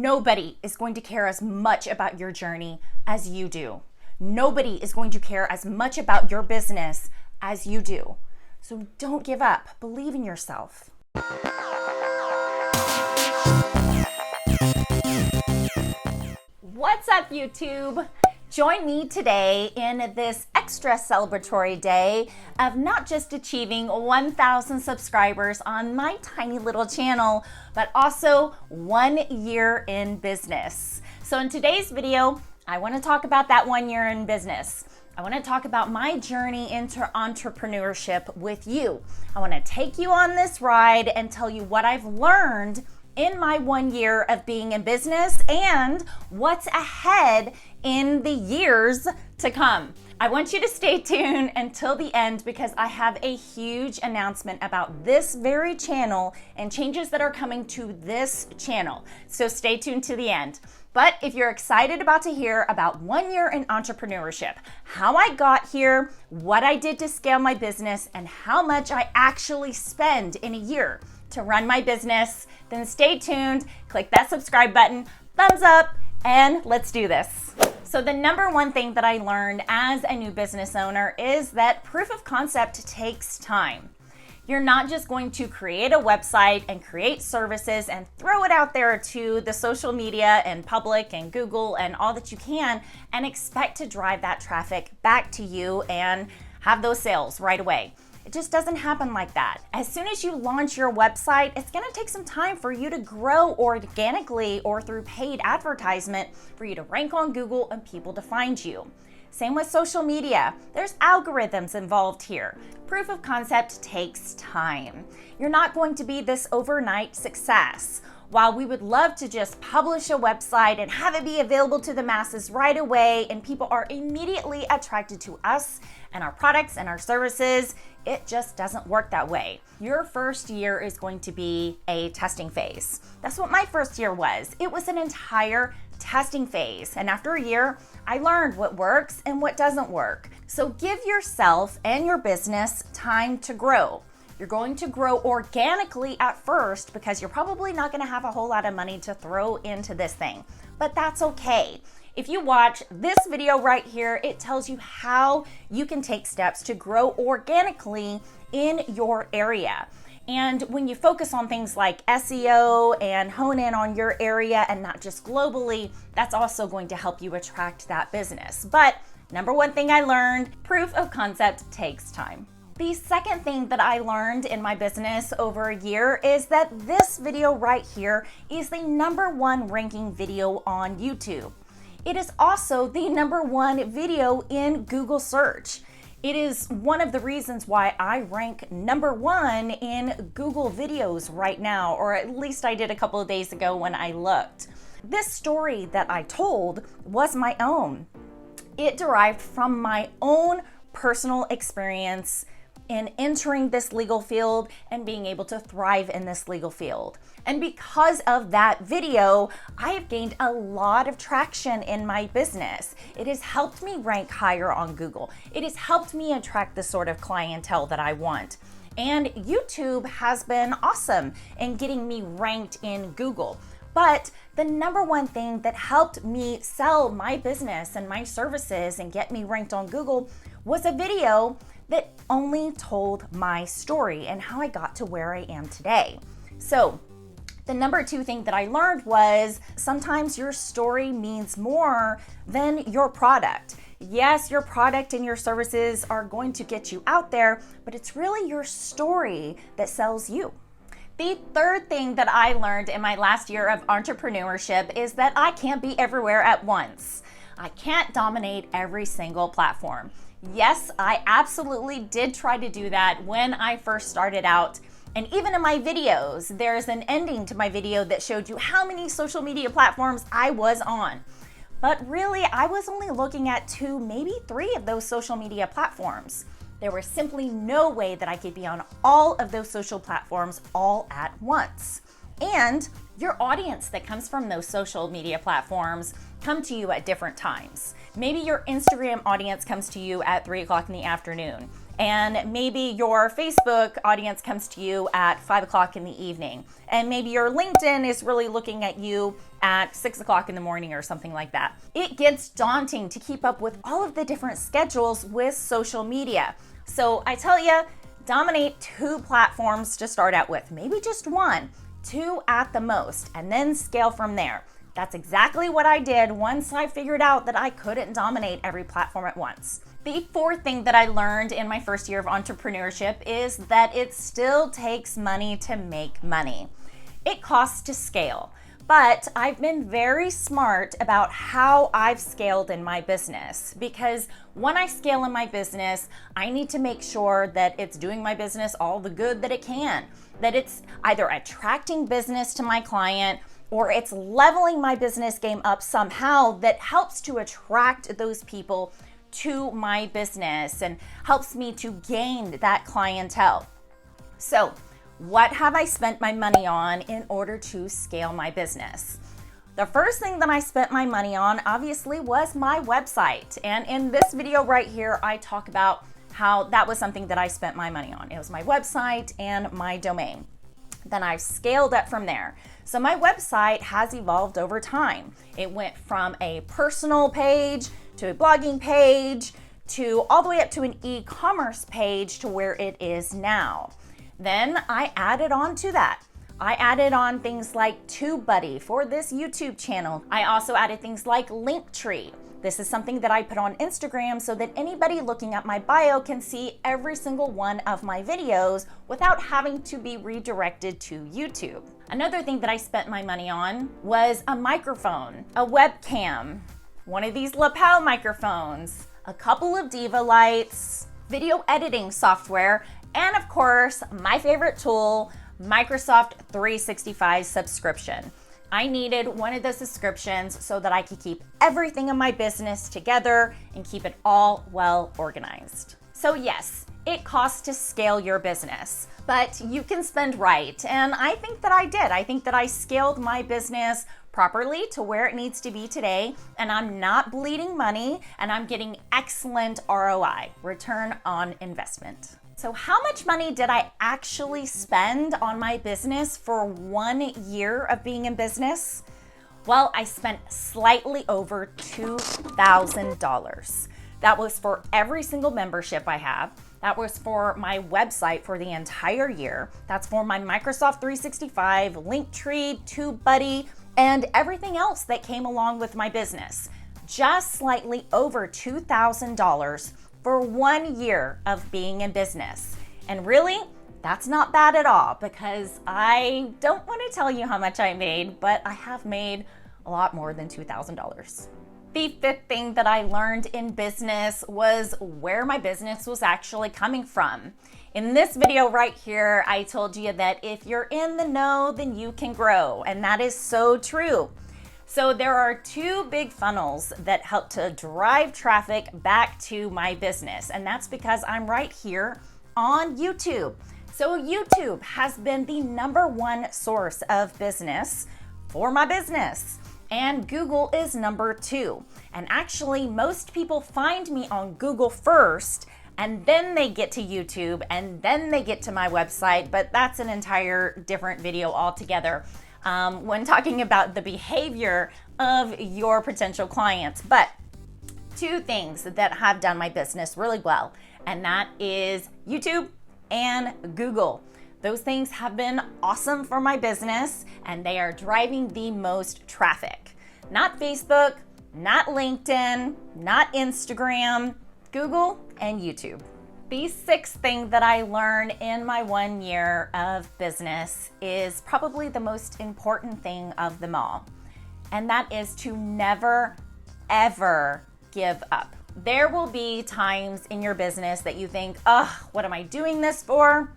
Nobody is going to care as much about your journey as you do. Nobody is going to care as much about your business as you do. So don't give up. Believe in yourself. What's up, YouTube? Join me today in this extra celebratory day of not just achieving 1,000 subscribers on my tiny little channel, but also 1 year in business. So in today's video, I want to talk about that 1 year in business. I want to talk about my journey into entrepreneurship with you. I want to take you on this ride and tell you what I've learned in my 1 year of being in business and what's ahead in the years to come. I want you to stay tuned until the end because I have a huge announcement about this very channel and changes that are coming to this channel. So stay tuned to the end. But if you're excited about to hear about 1 year in entrepreneurship, how I got here, what I did to scale my business, and how much I actually spend in a year to run my business, then stay tuned, click that subscribe button, thumbs up, and let's do this. So the number one thing that I learned as a new business owner is that proof of concept takes time. You're not just going to create a website and create services and throw it out there to the social media and public and Google and all that you can and expect to drive that traffic back to you and have those sales right away. It just doesn't happen like that. As soon as you launch your website, it's gonna take some time for you to grow organically or through paid advertisement for you to rank on Google and people to find you. Same with social media. There's algorithms involved here. Proof of concept takes time. You're not going to be this overnight success. While we would love to just publish a website and have it be available to the masses right away and people are immediately attracted to us and our products and our services, it just doesn't work that way. Your first year is going to be a testing phase. That's what my first year was. It was an entire testing phase. And after a year, I learned what works and what doesn't work. So give yourself and your business time to grow. You're going to grow organically at first because you're probably not going to have a whole lot of money to throw into this thing, but that's okay. If you watch this video right here, it tells you how you can take steps to grow organically in your area. And when you focus on things like SEO and hone in on your area and not just globally, that's also going to help you attract that business. But number one thing I learned, proof of concept takes time. The second thing that I learned in my business over a year is that this video right here is the #1 ranking video on YouTube. It is also the #1 video in Google search. It is one of the reasons why I rank #1 in Google videos right now, or at least I did a couple of days ago when I looked. This story that I told was my own. It derived from my own personal experience in entering this legal field and being able to thrive in this legal field. And because of that video, I have gained a lot of traction in my business. It has helped me rank higher on Google. It has helped me attract the sort of clientele that I want. And YouTube has been awesome in getting me ranked in Google. But the #1 thing that helped me sell my business and my services and get me ranked on Google was a video that only told my story and how I got to where I am today. So the #2 thing that I learned was sometimes your story means more than your product. Yes, your product and your services are going to get you out there, but it's really your story that sells you. The third thing that I learned in my last year of entrepreneurship is that I can't be everywhere at once. I can't dominate every single platform. Yes, I absolutely did try to do that when I first started out. And even in my videos, there's an ending to my video that showed you how many social media platforms I was on. But really, I was only looking at 2, maybe 3 of those social media platforms. There was simply no way that I could be on all of those social platforms all at once. And your audience that comes from those social media platforms come to you at different times. Maybe your Instagram audience comes to you at 3 o'clock in the afternoon, And maybe your Facebook audience comes to you at 5 o'clock in the evening. And maybe your LinkedIn is really looking at you at 6 o'clock in the morning or something like that. It gets daunting to keep up with all of the different schedules with social media. So I tell you, dominate 2 platforms to start out with, maybe just 1, 2 at the most, and then scale from there. That's exactly what I did once I figured out that I couldn't dominate every platform at once. The 4th thing that I learned in my first year of entrepreneurship is that it still takes money to make money. It costs to scale, but I've been very smart about how I've scaled in my business, because when I scale in my business, I need to make sure that it's doing my business all the good that it can, that it's either attracting business to my client or it's leveling my business game up somehow that helps to attract those people to my business and helps me to gain that clientele. So, what have I spent my money on in order to scale my business? The first thing that I spent my money on obviously was my website. And in this video right here, I talk about how that was something that I spent my money on. It was my website and my domain. Then I've scaled up from there. So my website has evolved over time. It went from a personal page to a blogging page to all the way up to an e-commerce page to where it is now. Then I added on to that. I added on things like TubeBuddy for this YouTube channel. I also added things like Linktree. This is something that I put on Instagram so that anybody looking at my bio can see every single one of my videos without having to be redirected to YouTube. Another thing that I spent my money on was a microphone, a webcam, one of these lapel microphones, a couple of Diva lights, video editing software, and of course, my favorite tool, Microsoft 365 subscription. I needed one of those subscriptions so that I could keep everything in my business together and keep it all well organized. So yes, it costs to scale your business, but you can spend right. And I think that I did. I think that I scaled my business properly to where it needs to be today, and I'm not bleeding money, and I'm getting excellent ROI, return on investment. So how much money did I actually spend on my business for 1 year of being in business? Well, I spent slightly over $2,000. That was for every single membership I have. That was for my website for the entire year. That's for my Microsoft 365, Linktree, TubeBuddy, and everything else that came along with my business. Just slightly over $2,000 for 1 year of being in business. And really, that's not bad at all, because I don't want to tell you how much I made, but I have made a lot more than $2,000. The 5th thing that I learned in business was where my business was actually coming from. In this video right here, I told you that if you're in the know, then you can grow, and that is so true. So there are 2 big funnels that help to drive traffic back to my business, and that's because I'm right here on YouTube. So YouTube has been the #1 source of business for my business, and Google is #2. And actually, most people find me on Google first, and then they get to YouTube, and then they get to my website, but that's an entire different video altogether. When talking about the behavior of your potential clients. But 2 things that have done my business really well, and that is YouTube and Google. Those things have been awesome for my business, and they are driving the most traffic. Not Facebook, not LinkedIn, not Instagram, Google and YouTube. The 6th thing that I learned in my 1 year of business is probably the most important thing of them all, and that is to never, ever give up. There will be times in your business that you think, what am I doing this for?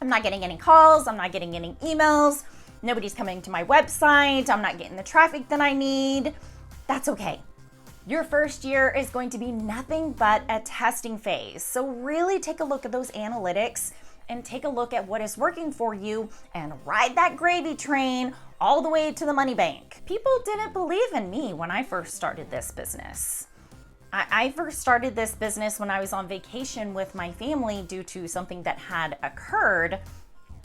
I'm not getting any calls, I'm not getting any emails, nobody's coming to my website, I'm not getting the traffic that I need. That's okay. Your first year is going to be nothing but a testing phase. So really take a look at those analytics and take a look at what is working for you and ride that gravy train all the way to the money bank. People didn't believe in me when I first started this business. I first started this business when I was on vacation with my family due to something that had occurred,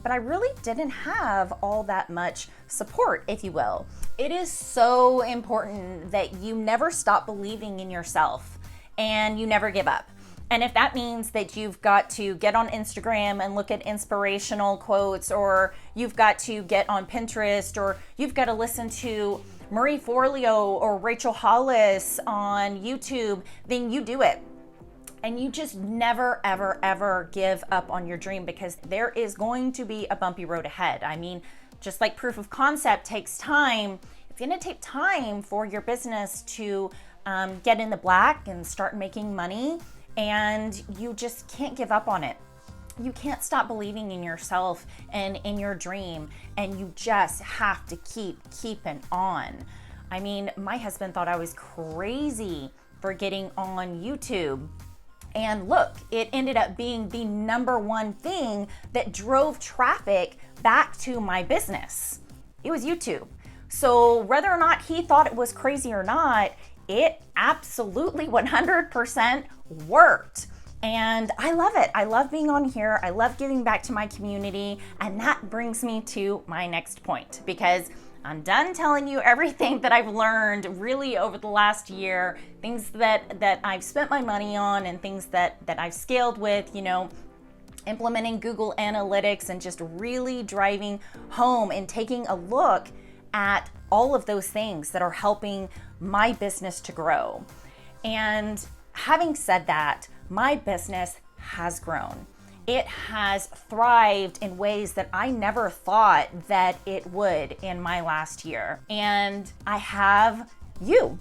but I really didn't have all that much support, if you will. It is so important that you never stop believing in yourself and you never give up. And if that means that you've got to get on Instagram and look at inspirational quotes, or you've got to get on Pinterest, or you've got to listen to Marie Forleo or Rachel Hollis on YouTube, then you do it. And you just never, ever, ever give up on your dream, because there is going to be a bumpy road ahead. I mean, just like proof of concept takes time, it's going to take time for your business to get in the black and start making money. And you just can't give up on it. You can't stop believing in yourself and in your dream, and you just have to keep keeping on. I mean, my husband thought I was crazy for getting on YouTube. And look, it ended up being the #1 thing that drove traffic back to my business. It was YouTube. So whether or not he thought it was crazy or not, it absolutely 100% worked. And I love it. I love being on here. I love giving back to my community. And that brings me to my next point, because I'm done telling you everything that I've learned really over the last year, things that I've spent my money on and things that I've scaled with, implementing Google Analytics and just really driving home and taking a look at all of those things that are helping my business to grow. And having said that, my business has grown. It has thrived in ways that I never thought that it would in my last year. And I have you.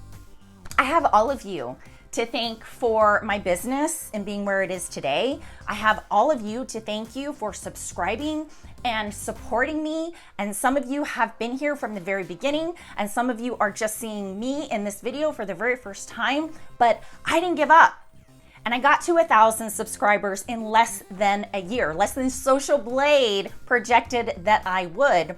I have all of you to thank for my business and being where it is today. I have all of you to thank you for subscribing and supporting me. And some of you have been here from the very beginning, and some of you are just seeing me in this video for the very first time, but I didn't give up. And I got to 1,000 subscribers in less than a year, less than Social Blade projected that I would.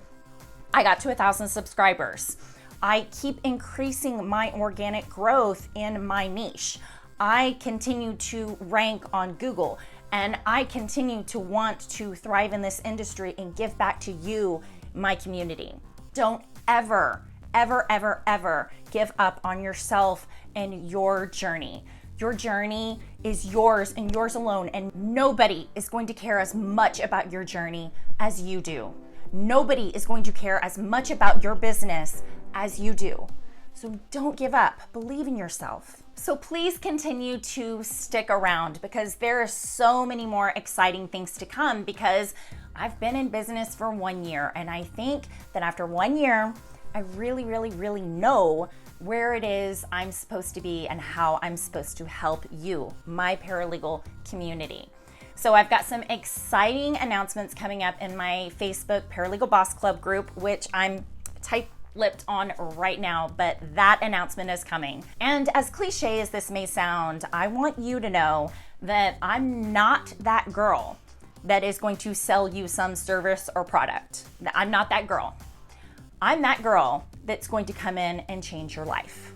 I got to 1,000 subscribers. I keep increasing my organic growth in my niche. I continue to rank on Google, and I continue to want to thrive in this industry and give back to you, my community. Don't ever, ever, ever, ever give up on yourself and your journey. Your journey is yours and yours alone, and nobody is going to care as much about your journey as you do. Nobody is going to care as much about your business as you do. So don't give up. Believe in yourself. So please continue to stick around, because there are so many more exciting things to come, because I've been in business for 1 year, and I think that after 1 year, I really, really, really know where it is I'm supposed to be and how I'm supposed to help you, my paralegal community. So I've got some exciting announcements coming up in my Facebook Paralegal Boss Club group, which I'm tight-lipped on right now, but that announcement is coming. And as cliche as this may sound, I want you to know that I'm not that girl that is going to sell you some service or product. I'm not that girl. I'm that girl that's going to come in and change your life.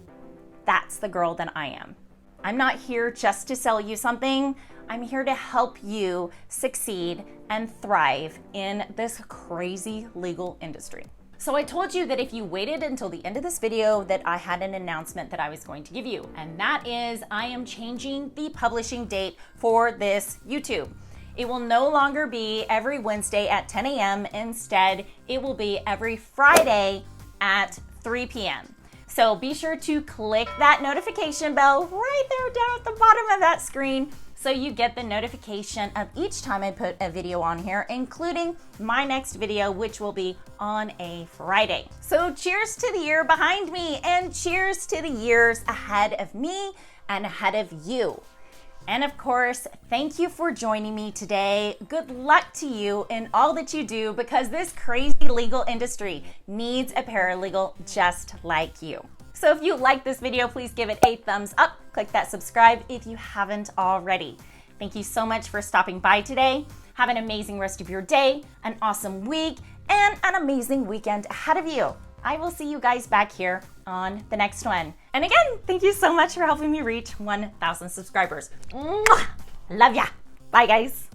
That's the girl that I am. I'm not here just to sell you something. I'm here to help you succeed and thrive in this crazy legal industry. So I told you that if you waited until the end of this video that I had an announcement that I was going to give you, and that is I am changing the publishing date for this YouTube. It will no longer be every Wednesday at 10 a.m. Instead, it will be every Friday at 3 p.m. So be sure to click that notification bell right there down at the bottom of that screen so you get the notification of each time I put a video on here, including my next video, which will be on a Friday. So cheers to the year behind me, and cheers to the years ahead of me and ahead of you. And of course, thank you for joining me today. Good luck to you in all that you do, because this crazy legal industry needs a paralegal just like you. So if you like this video, please give it a thumbs up. Click that subscribe if you haven't already. Thank you so much for stopping by today. Have an amazing rest of your day, an awesome week, and an amazing weekend ahead of you. I will see you guys back here on the next one. And again, thank you so much for helping me reach 1,000 subscribers. Mwah! Love ya. Bye, guys.